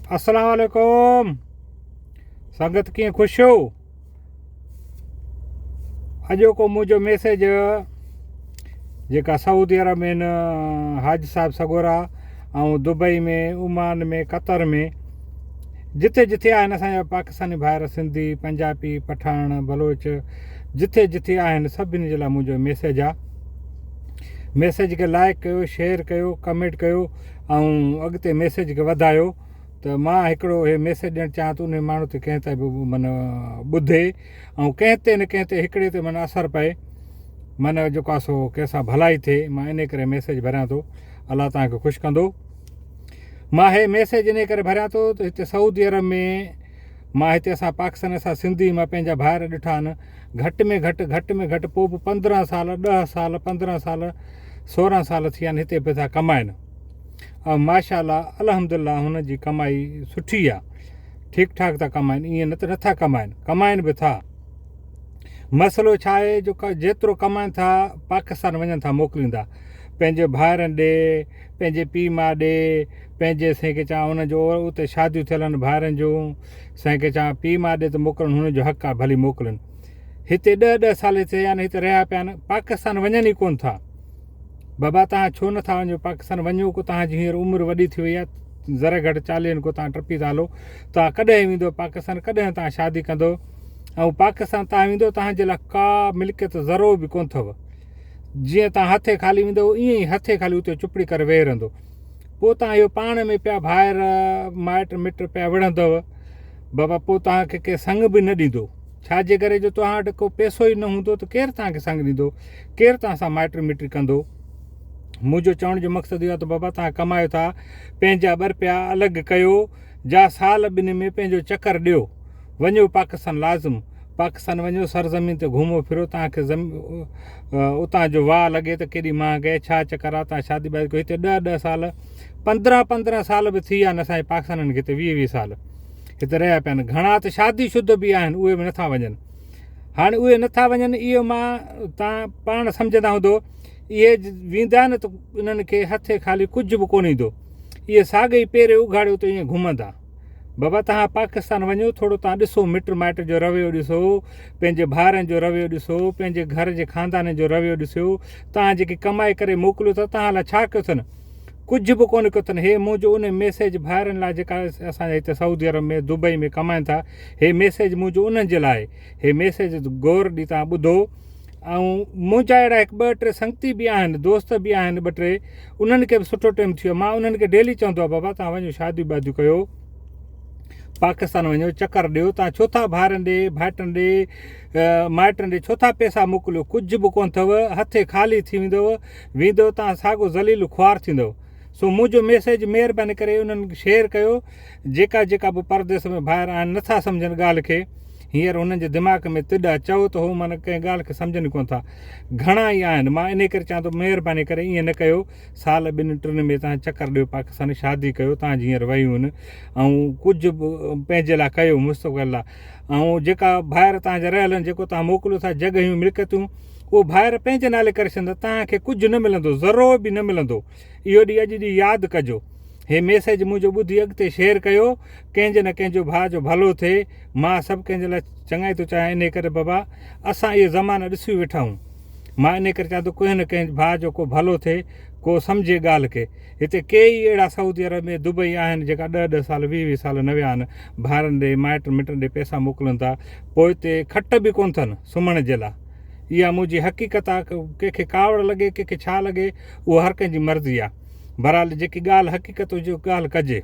अस्सलाम वालेकुम संगत कीअं ख़ुशि हो। अॼोको मुंहिंजो मैसेज जेका सऊदी अरब में हाज साहिब सगोरा ऐं दुबई में ओमान में कतर में जिथे जिथे आहिनि असांजा पाकिस्तानी भाइर सिंधी पंजाबी पठान बलोच जिथे जिथे आहिनि सभिनी जे लाइ मुंहिंजो मैसेज आहे। मैसेज खे लाइक कयो, शेयर कयो, कमेंट कयो ऐं अॻिते मैसेज खे वधायो। त मां हिकिड़ो हे मैसेज ॾियणु चाहियां थो, उन माण्हू ते कंहिं ते बि माना ॿुधे ऐं कंहिं ते न कंहिं ते हिकिड़े ते माना असरु पए, माना जेको आहे सो कंहिंसां भलाई थिए। मां इन करे मैसेज भरियां थो, अलाह तव्हांखे ख़ुशि कंदो। मां हे मैसेज इन करे भरियां थो त हिते सऊदी अरब में मां हिते असां पाकिस्तान असां सिंधी मां पंहिंजा भाइर ॾिठा आहिनि। घटि में घटि पोइ बि 15 साल 10 साल 15 साल 16 साल थी विया आहिनि हिते पिया था कमाइनि ऐं माशाअल्लाह अल्हम्दुलिल्लाह हुन जी कमाई सुठी आहे, ठीकु ठाक था कमाइनि, ईअं न त नथा कमाइनि बि था। मसइलो छा आहे, जो जेतिरो कमाइनि था पाकिस्तान वञनि था मोकिलींदा पंहिंजे भाइरनि ॾे, पंहिंजे पीउ माउ ॾे, पंहिंजे साईं खे चवां हुनजो उते शादियूं थियल आहिनि भाइरनि जूं, साईं खे चवां पीउ माउ ॾे त मोकिलनि, हुनजो हक़ु आहे भली मोकिलनि। हिते 10-10 साल थिया आहिनि हिते रहिया पिया आहिनि, पाकिस्तान वञनि ई कोन था। बाबा तव्हां छो नथा वञो पाकिस्तान? वञो को तव्हांजी हींअर उमिरि वॾी थी वई आहे, ज़रा घटि 40 को तव्हां टपी था हलो, तव्हां कॾहिं वेंदो पाकिस्तान, कॾहिं तव्हां शादी कंदो ऐं पाकिस्तान तव्हां वेंदो तव्हांजे लाइ का मिल्कियत ज़रो बि कोन अथव। जीअं तव्हां हथे खाली वेंदो ईअं ई हथे खाली उते चुपड़ी करे वेही रहंदो। पोइ तव्हां इहो पाण में पिया भाइर माइट मिट पिया विढ़ंदव बाबा, पोइ तव्हांखे के संग बि न ॾींदो। छाजे करे? जो तव्हां वटि को पैसो ई न हूंदो त केरु तव्हांखे संग ॾींदो, केरु तव्हां सां माइट मिट कंदो। मुंहिंजो चवण जो मक़सदु इहो आहे त बाबा तव्हां कमायो था, पंहिंजा ॿ रुपया अलॻि कयो, जा साल ॿिनि में पंहिंजो चकर ॾियो, वञो पाकिस्तान लाज़िम, पाकिस्तान वञो, सरज़मीन ते घुमो फिरो, तव्हांखे उतां जो वाह लॻे त केॾी महांग आहे, छा चकर आहे, तव्हां शादी बादी कयो। हिते 10-10 साल 15-15 साल बि थी विया आहिनि असांजे पाकिस्ताननि खे, हिते 20-20 साल हिते रहिया पिया आहिनि। घणा त शादी शुदा बि आहिनि, उहे बि नथा वञनि। हाणे उहे नथा वञनि, इहो तव्हां पाण सम्झंदा हूंदो इहे वेंदा न त इन्हनि खे हथे खाली कुझु बि कोन ईंदो, इहे साॻे ई पेरे उघाड़ियो त ईअं घुमंदा। बाबा तव्हां पाकिस्तान वञो, थोरो तव्हां ॾिसो मिट माइट जो रवैयो ॾिसो, पंहिंजे भाइरनि जो रवैयो ॾिसो, पंहिंजे घर जे खानदान जो रवैयो ॾिसो। तव्हां जेकी कमाई करे मोकिलियो था तव्हां लाइ छा कयो अथनि? कुझु बि कोन कयो अथनि। हे मुंहिंजो उन मैसेज भाइरनि लाइ जेका असांजे हिते सऊदी अरब में दुबई में कमाइनि था, हे मैसेज मुंहिंजो उन्हनि जे लाइ। हे मैसेज गौर ॾी तव्हां ॿुधो। ऐं मुंहिंजा अहिड़ा 1-2-3 संगती बि आहिनि, दोस्त बि आहिनि 2-3, उन्हनि खे बि सुठो टाइम थी वियो। मां उन्हनि खे डेली चवंदो आहे बाबा तव्हां वञो शादियूं वादियूं कयो, पाकिस्तान वञो, चकर ॾियो। तव्हां छो था भाइरनि ॾे, भाइटनि ॾे, माइटनि ॾे छो था पैसा मोकिलियो? कुझु बि कोन अथव, हथे खाली थी वेंदव तव्हां साॻियो ज़लील ख्वार थींदव। सो मुंहिंजो मैसेज महिरबानी करे उन्हनि खे शेयर कयो, जेका बि परदेस में भाइर आहिनि नथा सम्झनि ॻाल्हि खे। हींअर हुननि जे दिमाग़ में तिॾा चओ त हो माना कंहिं ॻाल्हि खे सम्झनि कोन था, घणा ई आहिनि। मां इन करे चवां थो महिरबानी करे ईअं न कयो। साल 2-3 में तव्हां चकर ॾियो पाकिस्तान, शादी कयो, तव्हांजी हींअर वयूं आहिनि ऐं कुझु बि पंहिंजे लाइ कयो मुस्तक़बिल लाइ। ऐं जेका भाइर तव्हांजा रहियल आहिनि, जेको तव्हां मोकिलियो था जॻहियूं मिल्कियतूं, उहो भाइर पंहिंजे नाले करे छॾींदा, तव्हांखे कुझु न मिलंदो, ज़रो बि न मिलंदो। इहो ॾींहुं अॼु ॾींहुं यादि कजो। हे मैसेज मुंहिंजो ॿुधी अॻिते शेयर कयो, कंहिंजे न कंहिंजो भाउ जो भलो थिए। मां सभु कंहिंजे लाइ चङाई थो चाहियां, इन करे बाबा असां इहे ज़माना ॾिसी वेठा आहियूं। मां इन करे चाहियां थो कंहिं न कंहिं भाउ जो को भलो थिए, को सम्झे ॻाल्हि खे। हिते कई अहिड़ा सऊदी अरब में दुबई आहिनि जेका 10-10 साल 20-20 साल न विया आहिनि, भाइरनि ॾे माइट मिटनि ॾे पैसा मोकिलनि था, पोइ हिते खट बि कोन अथनि सुम्हण जे लाइ। इहा मुंहिंजी हक़ीक़त आहे। कंहिंखे कावड़ लॻे, कंहिंखे छा लॻे, उहो हर कंहिंजी मर्ज़ी आहे। बहरहाल जेकी ॻाल्हि हक़ीक़त हुजे ॻाल्हि कजे।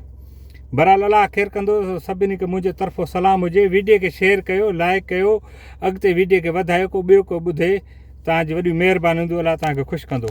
बहरहाल अलाह ख़ैरु कंदो। सभिनी खे मुंहिंजे तरफ़ो सलाम हुजे। वीडियो खे शेयर कयो, लाइक कयो, अॻिते वीडियो खे वधायो, को ॿियो को ॿुधे। तव्हांजी वॾी महिरबानी हूंदी, अलाह तव्हांखे ख़ुशि कंदो।